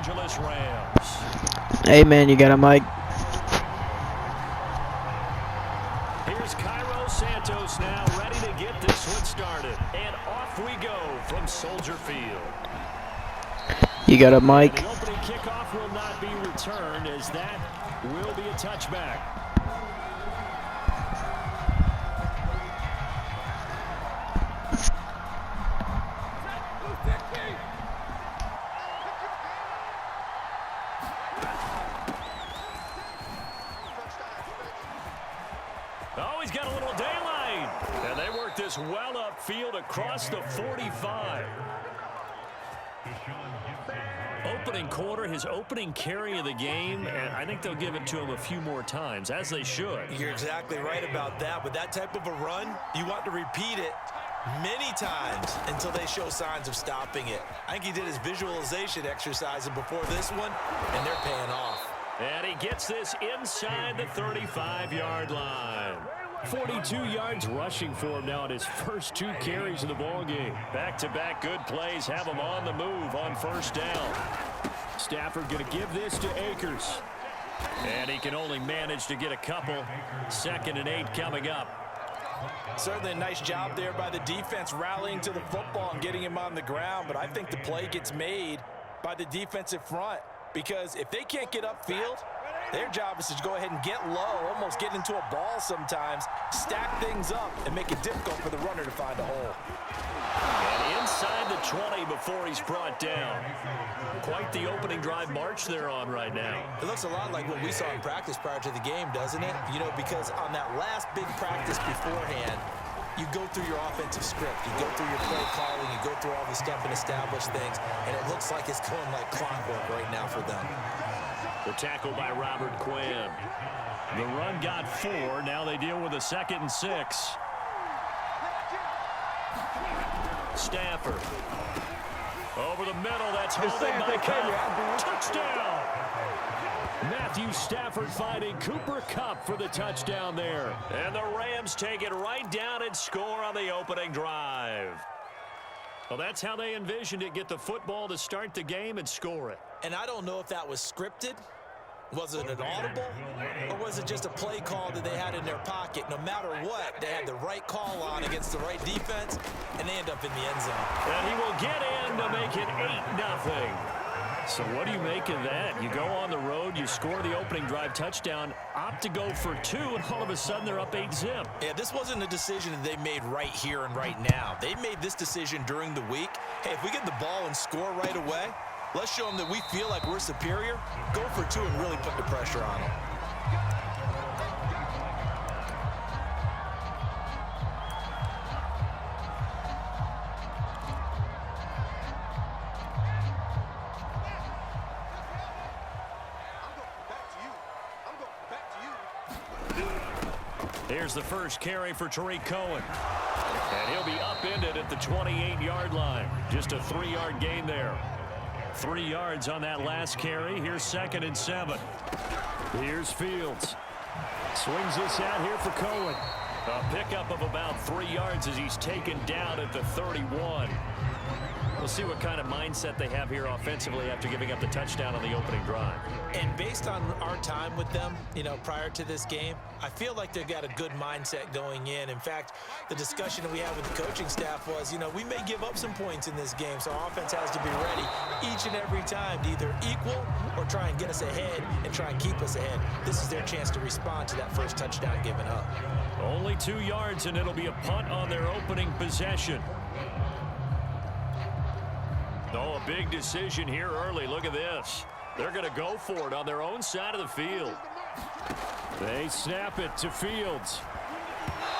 Angeles Rams. Hey, man, you got a mic? Here's Cairo Santos now ready to get this one started. And off we go from Soldier Field. You got a mic? The opening kickoff will not be returned as that will be a touchback. Oh, he's got a little daylight. And they work this well upfield across the 45. Opening quarter, his opening carry of the game, and I think they'll give it to him a few more times, as they should. You're exactly right about that. With that type of a run, you want to repeat it many times until they show signs of stopping it. I think he did his visualization exercise before this one, and they're paying off. And he gets this inside the 35-yard line. 42 yards rushing for him now in his first 2 carries of the ballgame. Back-to-back good plays have him on the move on first down. Stafford going to give this to Akers. And he can only manage to get a couple. 2nd and 8 coming up. Certainly a nice job there by the defense rallying to the football and getting him on the ground. But I think the play gets made by the defensive front. Because if they can't get upfield, their job is to go ahead and get low, almost get into a ball sometimes, stack things up, and make it difficult for the runner to find a hole. And inside the 20 before he's brought down. Quite the opening drive march they're on right now. It looks a lot like what we saw in practice prior to the game, doesn't it? You know, because on that last big practice beforehand, you go through your offensive script, you go through your play calling, you go through all the stuff and establish things, and it looks like it's going like clockwork right now for them. The tackle by Robert Quinn. The run got 4. Now they deal with a 2nd and 6. Stafford. Over the middle. That's holding by Cup. Touchdown. Matthew Stafford finding Cooper Kupp for the touchdown there. And the Rams take it right down and score on the opening drive. Well, that's how they envisioned it. Get the football to start the game and score it. And I don't know if that was scripted. Was it an audible? Or was it just a play call that they had in their pocket? No matter what, they had the right call on against the right defense, and they end up in the end zone. And he will get in to make it 8-0. So what do you make of that? You go on the road, you score the opening drive touchdown, opt to go for 2, and all of a sudden they're up 8-zip. Yeah, this wasn't a decision that they made right here and right now. They made this decision during the week. Hey, if we get the ball and score right away, let's show them that we feel like we're superior. Go for 2 and really put the pressure on them. Here's the first carry for Tariq Cohen. And he'll be upended at the 28-yard line. Just a 3-yard gain there. 3 yards on that last carry. Here's 2nd and 7. Here's Fields. Swings this out here for Cohen. A pickup of about 3 yards as he's taken down at the 31. We'll see what kind of mindset they have here offensively after giving up the touchdown on the opening drive. And based on our time with them, you know, prior to this game, I feel like they've got a good mindset going in. In fact, the discussion that we had with the coaching staff was, you know, we may give up some points in this game, so our offense has to be ready each and every time to either equal or try and get us ahead and try and keep us ahead. This is their chance to respond to that first touchdown given up. Only 2 yards, and it'll be a punt on their opening possession. Oh, a big decision here early. Look at this. They're going to go for it on their own side of the field. They snap it to Fields.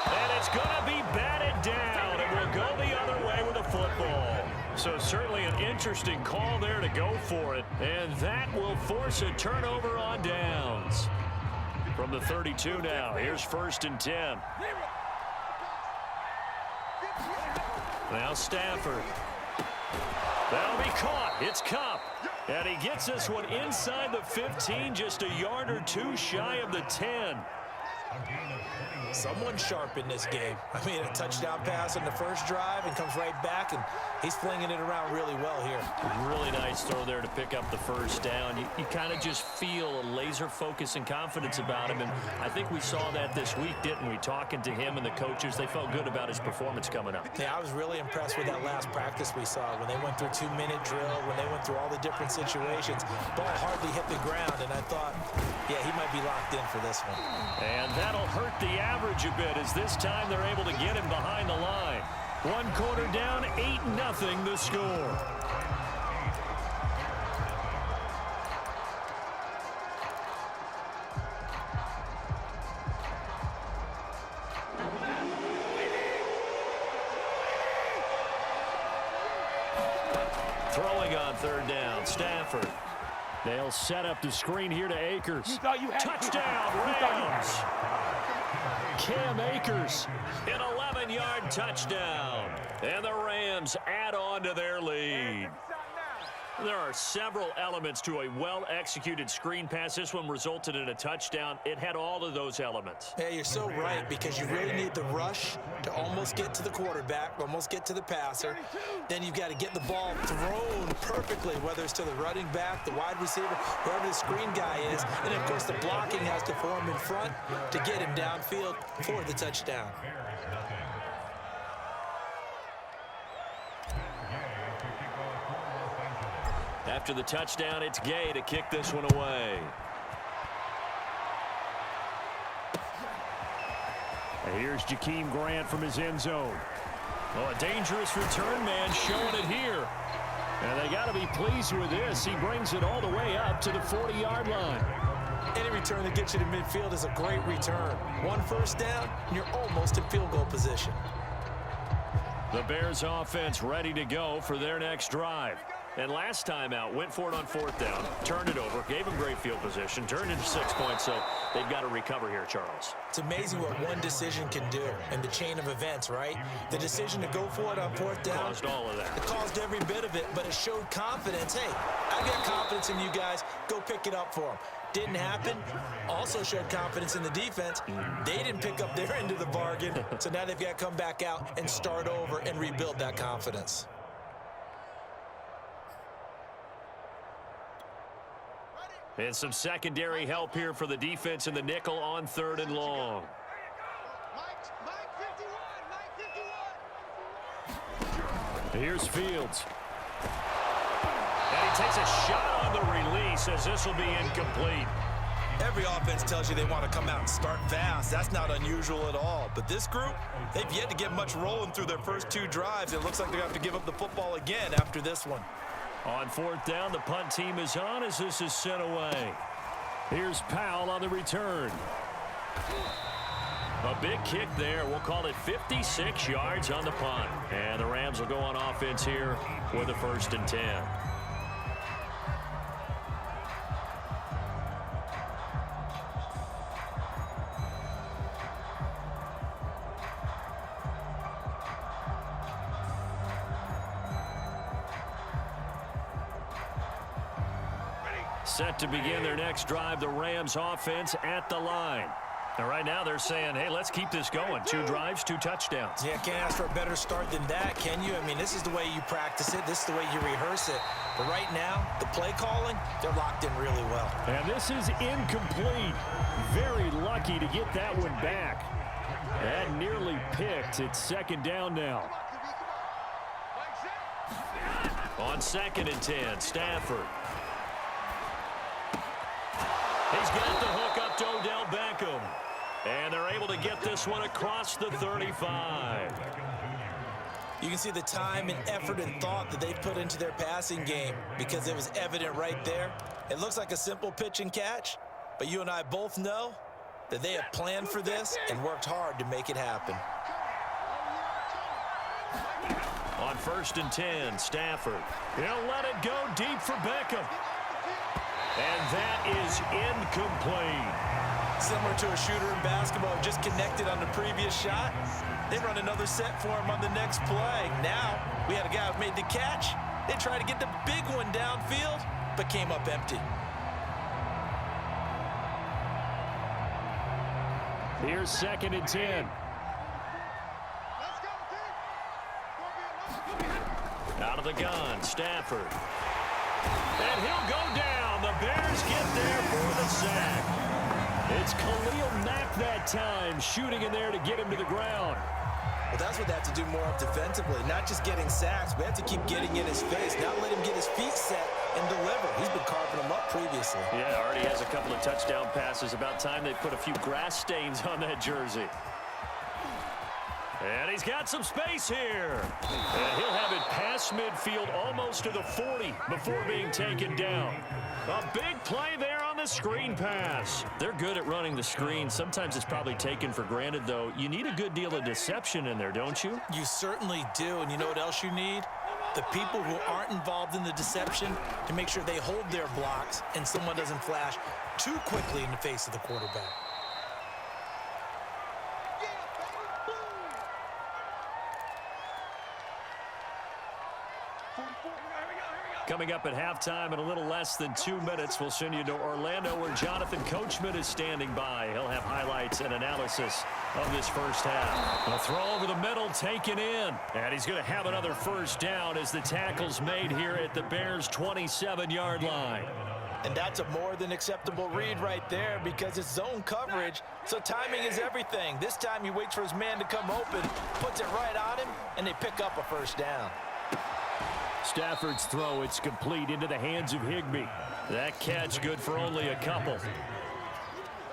And it's going to be batted down. It will go the other way with the football. So certainly an interesting call there to go for it. And that will force a turnover on downs. From the 32 now, here's 1st and 10. Now Stafford. That'll be caught. It's Kupp. And he gets this one inside the 15, just a yard or 2 shy of the 10. Someone sharp in this game. I mean, a touchdown pass on the first drive and comes right back, and he's flinging it around really well here. Really nice throw there to pick up the first down. You kind of just feel a laser focus and confidence about him, and I think we saw that this week, didn't we? Talking to him and the coaches, they felt good about his performance coming up. Yeah, I was really impressed with that last practice we saw when they went through 2-minute drill, when they went through all the different situations. Ball hardly hit the ground, and I thought, yeah, he might be locked in for this one. And that'll hurt the average a bit as this time they're able to get him behind the line. One quarter down, 8-0 the score. Throwing on third down, Stafford. They'll set up the screen here to Akers. Touchdown, Rams. Cam Akers, an 11-yard touchdown. And the Rams add on to their lead. There are several elements to a well-executed screen pass. This one resulted in a touchdown. It had all of those elements. Yeah, you're so right, because you really need the rush to almost get to the quarterback, almost get to the passer. Then you've got to get the ball thrown perfectly, whether it's to the running back, the wide receiver, whoever the screen guy is. And, of course, the blocking has to form in front to get him downfield for the touchdown. After the touchdown, it's Gay to kick this one away. And here's Jakeem Grant from his end zone. Oh, a dangerous return man showing it here. And they got to be pleased with this. He brings it all the way up to the 40-yard line. Any return that gets you to midfield is a great return. One first down, and you're almost in field goal position. The Bears offense ready to go for their next drive. And last time out, went for it on fourth down, turned it over, gave him great field position, turned into 6 points, so they've got to recover here, Charles. It's amazing what one decision can do in the chain of events, right? The decision to go for it on fourth down. Caused all of that. It caused every bit of it, but it showed confidence. Hey, I got confidence in you guys. Go pick it up for them. Didn't happen. Also showed confidence in the defense. They didn't pick up their end of the bargain, so now they've got to come back out and start over and rebuild that confidence. And some secondary help here for the defense in the nickel on third and long. Here's Fields. And he takes a shot on the release as this will be incomplete. Every offense tells you they want to come out and start fast. That's not unusual at all. But this group, they've yet to get much rolling through their first two drives. It looks like they're going to have to give up the football again after this one. On fourth down, the punt team is on as this is sent away. Here's Powell on the return. A big kick there. We'll call it 56 yards on the punt. And the Rams will go on offense here with a 1st and 10. Set to begin their next drive, the Rams offense at the line. And right now they're saying, hey, let's keep this going. 2 drives, 2 touchdowns. Yeah, can't ask for a better start than that, can you? I mean, this is the way you practice it. This is the way you rehearse it. But right now, the play calling, they're locked in really well. And this is incomplete. Very lucky to get that one back. That nearly picked. It's 2nd down now. On 2nd and 10, Stafford. He's got the hook up to Odell Beckham. And they're able to get this one across the 35. You can see the time and effort and thought that they put into their passing game because it was evident right there. It looks like a simple pitch and catch, but you and I both know that they have planned for this and worked hard to make it happen. On 1st and 10, Stafford. He'll let it go deep for Beckham. And that is incomplete. Similar to a shooter in basketball, just connected on the previous shot. They run another set for him on the next play. Now, we had a guy who made the catch. They tried to get the big one downfield, but came up empty. Here's 2nd and 10. Out of the gun, Stafford. And he'll go down. The Bears get there for the sack. It's Khalil Mack that time, shooting in there to get him to the ground. Well, that's what they have to do more of defensively, not just getting sacks. We have to keep getting in his face, not let him get his feet set and deliver. He's been carving them up previously. Yeah, already has a couple of touchdown passes. About time they put a few grass stains on that jersey. And he's got some space here. And he'll have it past midfield almost to the 40 before being taken down. A big play there on the screen pass. They're good at running the screen. Sometimes it's probably taken for granted, though. You need a good deal of deception in there, don't you? You certainly do. And you know what else you need? The people who aren't involved in the deception to make sure they hold their blocks and someone doesn't flash too quickly in the face of the quarterback. Coming up at halftime in a little less than 2 minutes, we'll send you to Orlando where Jonathan Coachman is standing by. He'll have highlights and analysis of this first half. A throw over the middle taken in. And he's going to have another first down as the tackle's made here at the Bears' 27-yard line. And that's a more than acceptable read right there because it's zone coverage, so timing is everything. This time he waits for his man to come open, puts it right on him, and they pick up a first down. Stafford's throw, it's complete into the hands of Higbee. That catch good for only a couple.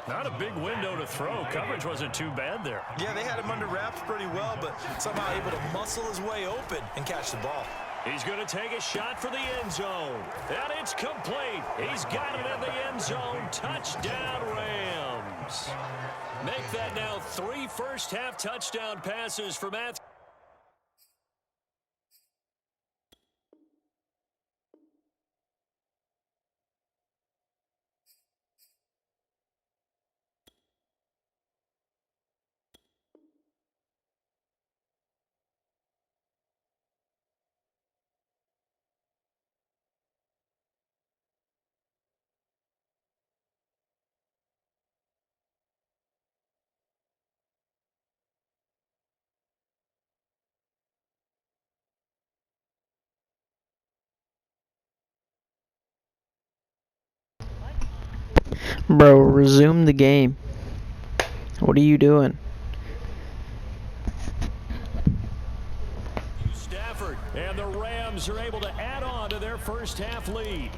Not a big window to throw. Coverage wasn't too bad there. Yeah, they had him under wraps pretty well, but somehow able to muscle his way open and catch the ball. He's going to take a shot for the end zone. And it's complete. He's got it in the end zone. Touchdown, Rams. Make that now 3 first-half touchdown passes for Matthew. Bro, resume the game. What are you doing? Stafford and the Rams are able to add on to their first half lead.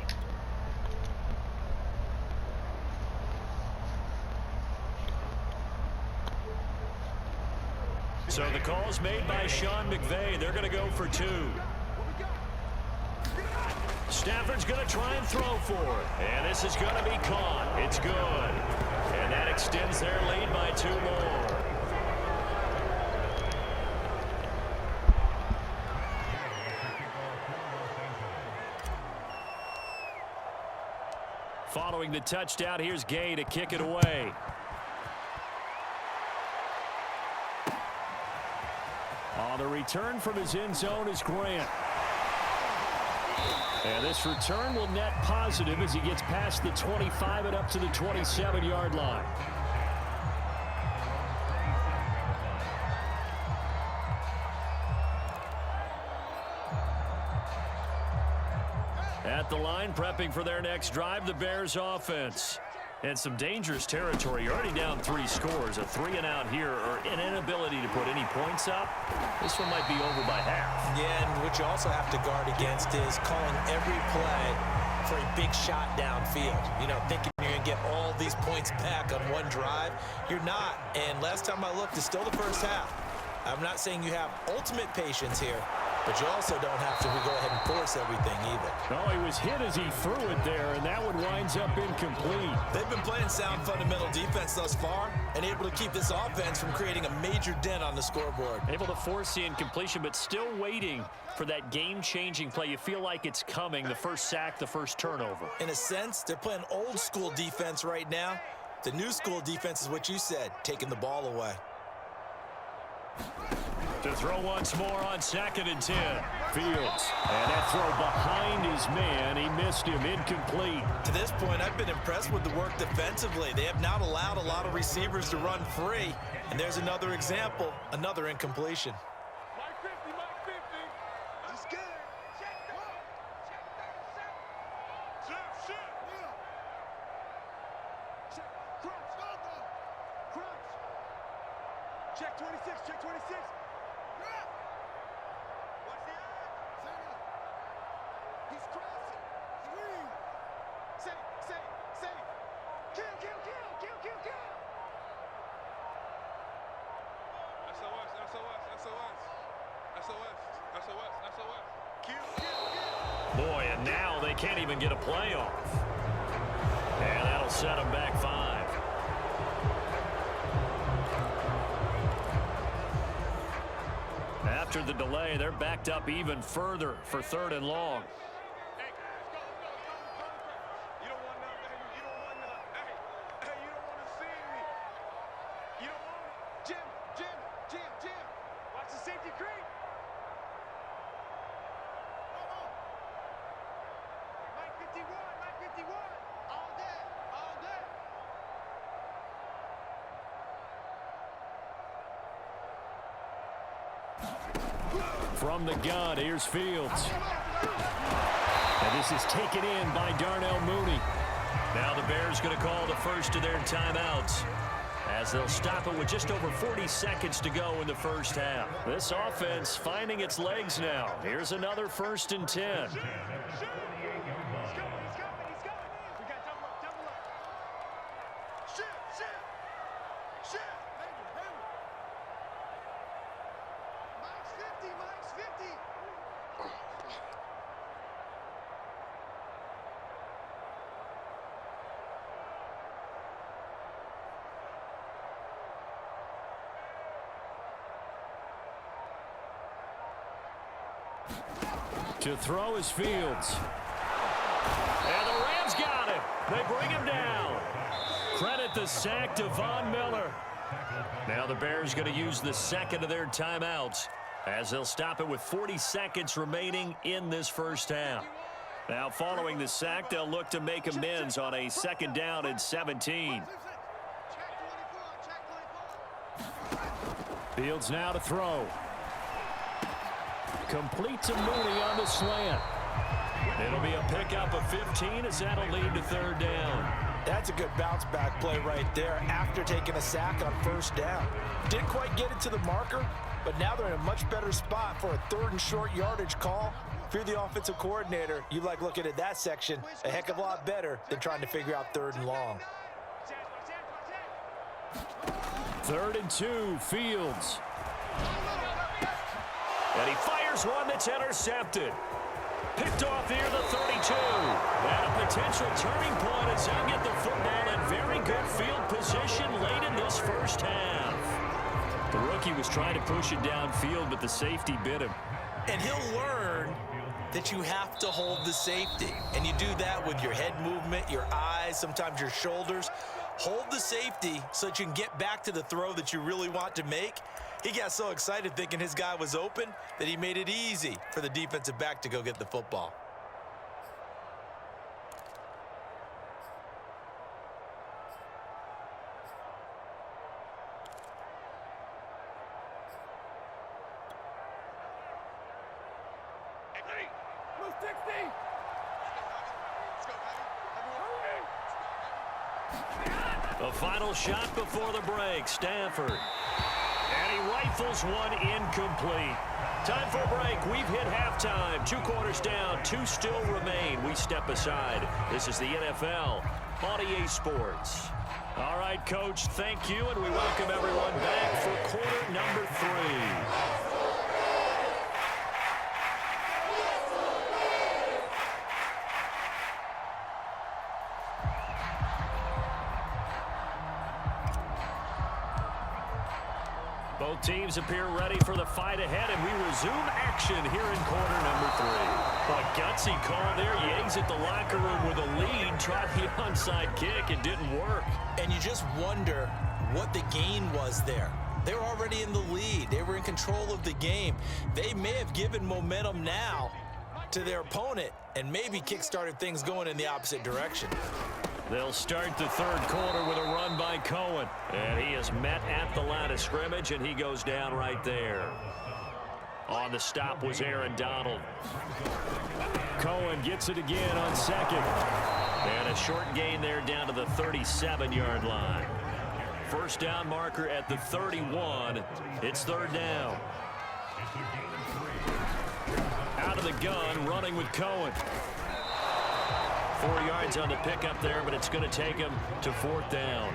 So the call's made by Sean McVay. They're going to go for 2. Stafford's going to try and throw for it. And this is going to be caught. It's good. And that extends their lead by 2 more. Following the touchdown, here's Gay to kick it away. On the return from his end zone is Grant. And this return will net positive as he gets past the 25 and up to the 27-yard line. At the line, prepping for their next drive, the Bears offense. And some dangerous territory. You're already down 3 scores. A 3-and-out here or an inability to put any points up. This one might be over by half. Yeah, and what you also have to guard against is calling every play for a big shot downfield. You know, thinking you're going to get all these points back on one drive. You're not. And last time I looked, it's still the first half. I'm not saying you have ultimate patience here, but you also don't have to go ahead and force everything either. Oh, he was hit as he threw it there, and that one winds up incomplete. They've been playing sound fundamental defense thus far and able to keep this offense from creating a major dent on the scoreboard. Able to force the incompletion, but still waiting for that game-changing play. You feel like it's coming, the first sack, the first turnover. In a sense, they're playing old-school defense right now. The new school defense is what you said, taking the ball away. To throw once more on 2nd and 10. Fields. And that throw behind his man. He missed him. Incomplete. To this point, I've been impressed with the work defensively. They have not allowed a lot of receivers to run free. And there's another example, another incompletion. Mike 50, Mike 50. That's good. Check 37. Check. Check. Crunch. Crunch. Check 26. Check 26. What's the odds? He's crossing. Swing. Safe. Kill. SOS. Kill. Boy, and now they can't even get a play off. And that'll set them back 5. After the delay, they're backed up even further for 3rd and long. Hey, you don't want none, baby. You don't want none. Hey, you don't want to see me. You don't want it. Jim. Watch the safety creep. Mike 51. All day. From the gun, here's Fields. And this is taken in by Darnell Mooney. Now the Bears going to call the first of their timeouts, as they'll stop it with just over 40 seconds to go in the first half. This offense finding its legs now. Here's another 1st and 10. He's coming. We got double up. Shit. Mike's 50. To throw is Fields. And the Rams got him. They bring him down. Credit the sack to Von Miller. Now the Bears going to use the second of their timeouts, as they'll stop it with 40 seconds remaining in this first half. Now following the sack, they'll look to make amends on a 2nd down and 17. Fields now to throw. Complete to Mooney on the slant. It'll be a pickup of 15, as that'll lead to 3rd down. That's a good bounce back play right there after taking a sack on 1st down. Didn't quite get it to the marker, but now they're in a much better spot for a 3rd and short yardage call. If you're the offensive coordinator, you like looking at that section a heck of a lot better than trying to figure out 3rd and long. 3rd and 2, Fields. And he fires one that's intercepted. Picked off near the 32. And a potential turning point as they'll get the football in very good field position late in this first half. The rookie was trying to push it downfield, but the safety bit him. And he'll learn that you have to hold the safety. And you do that with your head movement, your eyes, sometimes your shoulders. Hold the safety so that you can get back to the throw that you really want to make. He got so excited thinking his guy was open that he made it easy for the defensive back to go get the football. Move 60. The final shot before the break, Stanford. And he rifles one incomplete. Time for a break. We've hit halftime. 2 quarters down, 2 still remain. We step aside. This is the NFL on EA Sports. All right, Coach, thank you, and we welcome everyone back for quarter number 3. Both teams appear ready for the fight ahead, and we resume action here in quarter number 3. A gutsy call there. He exit the locker room with a lead, tried the onside kick. It didn't work. And you just wonder what the gain was there. They were already in the lead. They were in control of the game. They may have given momentum now to their opponent and maybe kick-started things going in the opposite direction. They'll start the third quarter with a run by Cohen. And he is met at the line of scrimmage, and he goes down right there. On the stop was Aaron Donald. Cohen gets it again on second. And a short gain there down to the 37-yard line. First down marker at the 31. It's third down. Out of the gun, running with Cohen. 4 yards on the pickup there, but it's going to take him to fourth down.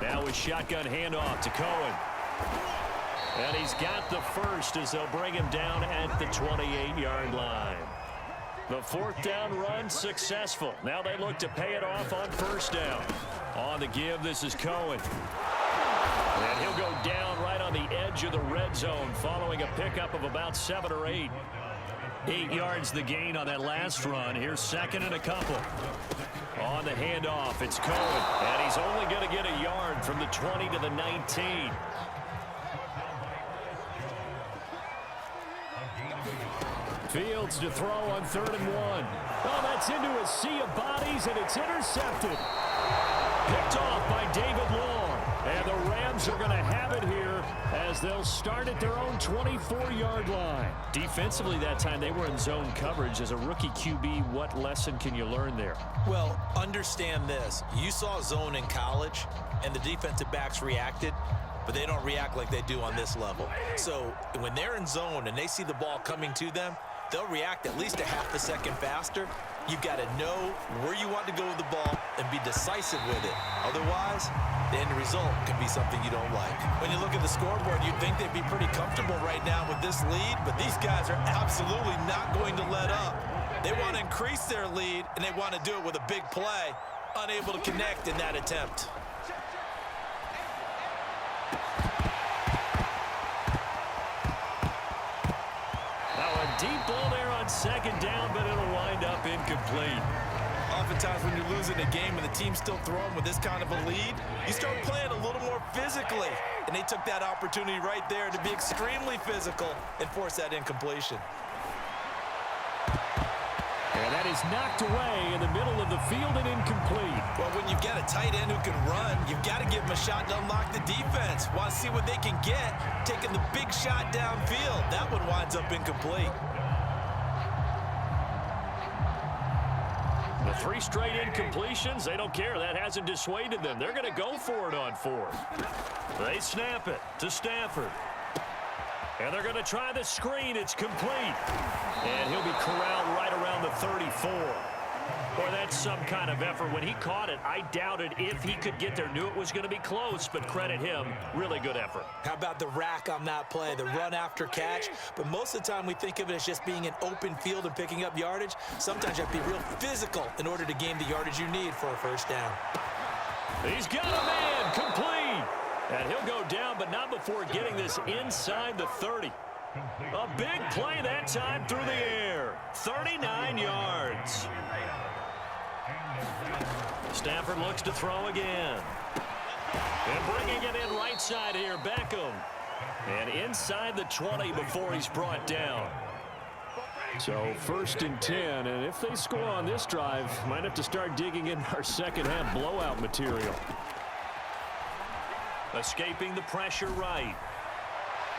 Now a shotgun handoff to Cohen. And he's got the first as they'll bring him down at the 28-yard line. The fourth down run successful. Now they look to pay it off on first down. On the give, this is Cohen. And he'll go down right on the edge of the red zone following a pickup of about 7 or 8. 8 yards the gain on that last run. Here's second and a couple. On the handoff, it's Cohen. And he's only going to get a yard from the 20 to the 19. Fields to throw on 3rd and 1. Oh, that's into a sea of bodies, and it's intercepted. Picked off by David Long. And the Rams are going to have it here as they'll start at their own 24-yard line. Defensively that time, they were in zone coverage. As a rookie QB, what lesson can you learn there? Well, understand this. You saw zone in college, and the defensive backs reacted, but they don't react like they do on this level. So when they're in zone and they see the ball coming to them, they'll react at least a half a second faster. You've got to know where you want to go with the ball and be decisive with it. Otherwise, the end result can be something you don't like. When you look at the scoreboard, you'd think they'd be pretty comfortable right now with this lead, but these guys are absolutely not going to let up. They want to increase their lead, and they want to do it with a big play. Unable to connect in that attempt. Deep ball there on second down, but it'll wind up incomplete. Oftentimes when you're losing a game and the team's still throwing with this kind of a lead, you start playing a little more physically. And they took that opportunity right there to be extremely physical and force that incompletion. And that is knocked away in the middle of the field and incomplete. Well, when you've got a tight end who can run, you've got to give him a shot to unlock the defense. Want to see what they can get, taking the big shot downfield. That one winds up incomplete. The 3 straight incompletions, they don't care. That hasn't dissuaded them. They're going to go for it on 4th. They snap it to Stafford. And they're going to try the screen. It's complete. And he'll be corralled right around the 34. Boy, that's some kind of effort. When he caught it, I doubted if he could get there. Knew it was going to be close, but credit him. Really good effort. How about the rack on that play, the run after catch? But most of the time we think of it as just being an open field and picking up yardage. Sometimes you have to be real physical in order to gain the yardage you need for a first down. He's got a man, complete. And he'll go down, but not before getting this inside the 30. A big play that time through the air. 39 yards. Stafford looks to throw again. And bringing it in right side here, Beckham. And inside the 20 before he's brought down. So 1st and 10, and if they score on this drive, might have to start digging in our second half blowout material. Escaping the pressure right.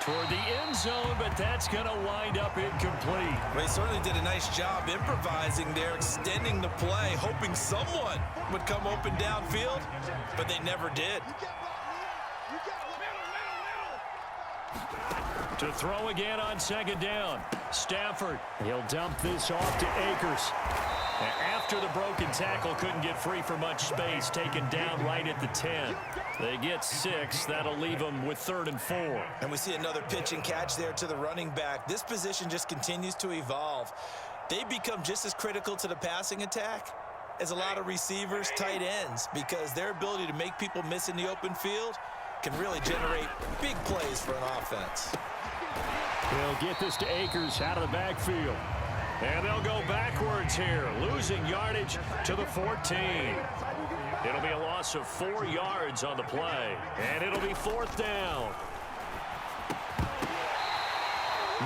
Toward the end zone, but that's going to wind up incomplete. They certainly did a nice job improvising there, extending the play, hoping someone would come open downfield, but they never did. To throw again on second down. Stafford, he'll dump this off to Akers. After the broken tackle, couldn't get free for much space, taken down right at the 10. They get 6. That'll leave them with 3rd and 4. And we see another pitch and catch there to the running back. This position just continues to evolve. They become just as critical to the passing attack as a lot of receivers, tight ends, because their ability to make people miss in the open field can really generate big plays for an offense. He'll get this to Akers out of the backfield. And they'll go backwards here, losing yardage to the 14. It'll be a loss of 4 yards on the play, and it'll be 4th down.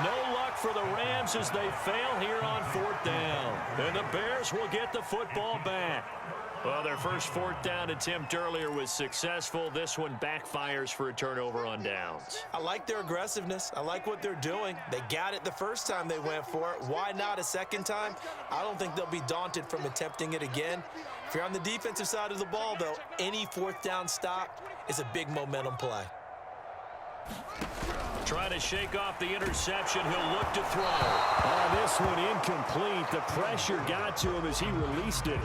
No luck for the Rams as they fail here on 4th down. And the Bears will get the football back. Well, their first 4th down attempt earlier was successful. This one backfires for a turnover on downs. I like their aggressiveness. I like what they're doing. They got it the first time they went for it. Why not a second time? I don't think they'll be daunted from attempting it again. If you're on the defensive side of the ball, though, any 4th down stop is a big momentum play. Trying to shake off the interception. He'll look to throw. Oh, this one incomplete. The pressure got to him as he released it.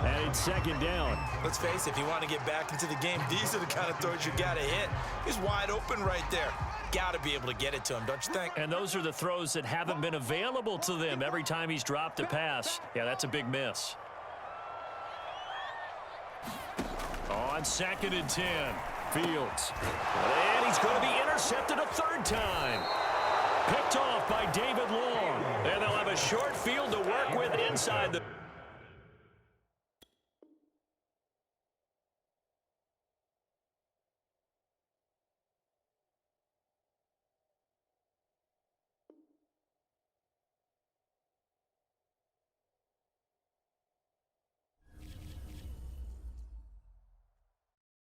And it's 2nd down. Let's face it, if you want to get back into the game, these are the kind of throws you got to hit. He's wide open right there. Got to be able to get it to him, don't you think? And those are the throws that haven't been available to them every time he's dropped a pass. Yeah, that's a big miss. On 2nd and 10. Fields. And he's going to be intercepted a 3rd time. Picked off by David Long. And they'll have a short field to work with inside the...